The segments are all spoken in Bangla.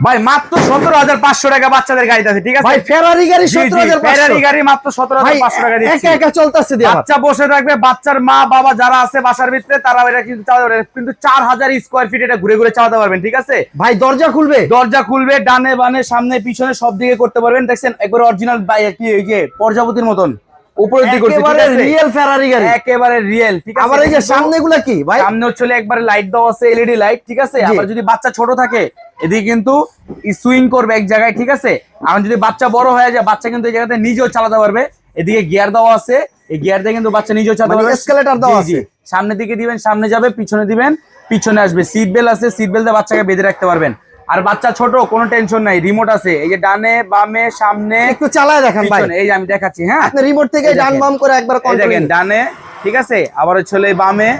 ভাই মাত্র 17,500 টাকা বাচ্চাদের গাড়িতে আছে, ঠিক আছে ভাই ফেরারি গাড়ি 17,500, ফেরারি গাড়ি মাত্র 17,500 টাকা দিচ্ছি। একা একা চলতেছে দিয়ে বাচ্চা বসে থাকবে, বাচ্চার মা বাবা যারা আছে বাসার ভিতরে তারা এটা কিন্তু চালাতে পারবে, কিন্তু 4000 স্কয়ার ফিট এটা ঘুরে ঘুরে চালাতে পারবেন, ঠিক আছে ভাই। দরজা খুলবে ডানে বামে সামনে পিছনে সব দিকে করতে পারবেন। দেখছেন একবার অরিজিনাল কি এই যে প্রজাপতির মতন উপরের দিকে করছে, ঠিক আছে রিয়েল ফেরারি গাড়ি, একেবারে রিয়েল, ঠিক আছে। আবার এই যে সামনেগুলা কি ভাই? সামনে হচ্ছে একবারে লাইট দেওয়া আছে, এলইডি লাইট, ঠিক আছে। আবার যদি বাচ্চা ছোট থাকে এদিকে কিন্তু সুইং করবে এক জায়গায়, ঠিক আছে। আর যদি বাচ্চা বড় হয়ে যায় বাচ্চা কিন্তু এই জায়গাতে নিজেও চালাতে পারবে। এদিকে গিয়ার দেওয়া আছে, এই গিয়ার দিয়ে কিন্তু বাচ্চা নিজেও চালাতে পারবে। এসকেলেটর দেওয়া আছে, সামনের দিকে দিবেন সামনে যাবে, পিছনে দিবেন পিছনে আসবে। সিট বেল্ট আছে, সিট বেল্ট দিয়ে বাচ্চাকে বেঁধে রাখতে পারবেন। আর বাচ্চা ছোট কোনো টেনশন নাই, রিমোট আছে, এই যে ডানে বামে সামনে একটু চালায় দেখেন ভাই। এই যে আমি দেখাচ্ছি, হ্যাঁ আপনি রিমোট থেকে ডান বাম করে একবার কন্ট্রোল দেখেন, ডানে, ঠিক আছে, আবার হচ্ছে বামে,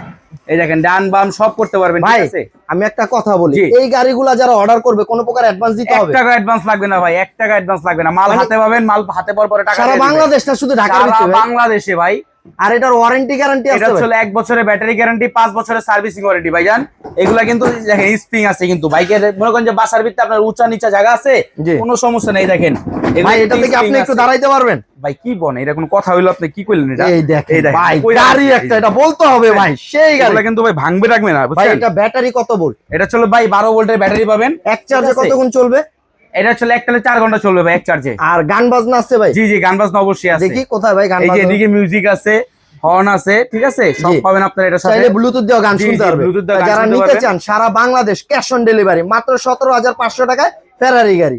এই দেখেন ডান বাম সব করতে পারবেন, ঠিক আছে। আমি একটা কথা বলি, এই গাড়িগুলা যারা অর্ডার করবে কোনো প্রকার অ্যাডভান্স দিতে হবে? 1 টাকা অ্যাডভান্স লাগবে না ভাই, 1 টাকা অ্যাডভান্স লাগবে না। মাল হাতে পাবেন, মাল হাতে পাওয়ার পরে টাকা সারা বাংলাদেশ না শুধু ঢাকার ভিতরে? বাংলাদেশে ভাই। আর এটার ওয়ারেন্টি গ্যারান্টি আছে? এটা হচ্ছে 1 বছরের ব্যাটারি গ্যারান্টি, 5 বছরের সার্ভিসিং ওয়ারেন্টি ভাইজান। এগুলা কিন্তু দেখেন স্প্রিং আছে, কিন্তু বাইকের মনে করেন যে বাসার ভিতরে আপনার উঁচা নিচা জায়গা আছে, কোনো সমস্যা নেই। দেখেন ভাই এটা থেকে আপনি একটু দাঁড়াইতে পারবেন ভাই? কি বলেন, এটা কোনো কথা হইলো? আপনি কি কইলেন এটা? এই দেখেন ভাই গাড়ি একটা, এটা বলতে হবে ভাই, সেই গাড়ি কিন্তু ভাই ভাঙবে রাখবে না ভাই। এটা ব্যাটারি কত ভোল্ট? এটা চলো ভাই 12 ভোল্টের ব্যাটারি পাবেন। এক চার্জে কতক্ষণ চলবে? এটা চলে একটালে 4 ঘন্টা চলবে ভাই এক চার্জে। আর গান বাজনা আছে ভাই? জি জি, গান বাজনা অবশ্যই আছে। দেখি কোথায় ভাই গান বাজনা? এই যে বাজনা? এদিকে মিউজিক আছে, হর্ন আছে, ঠিক আছে, সব পাবেন আপনারা। এটা সাথে চাইলে ব্লুটুথ দিয়ে গান শুনতে পারবেন। যারা নিতে চান সারা বাংলাদেশ ক্যাশ অন ডেলিভারি, মাত্র 17,500 টাকায় ফেরারি গাড়ি।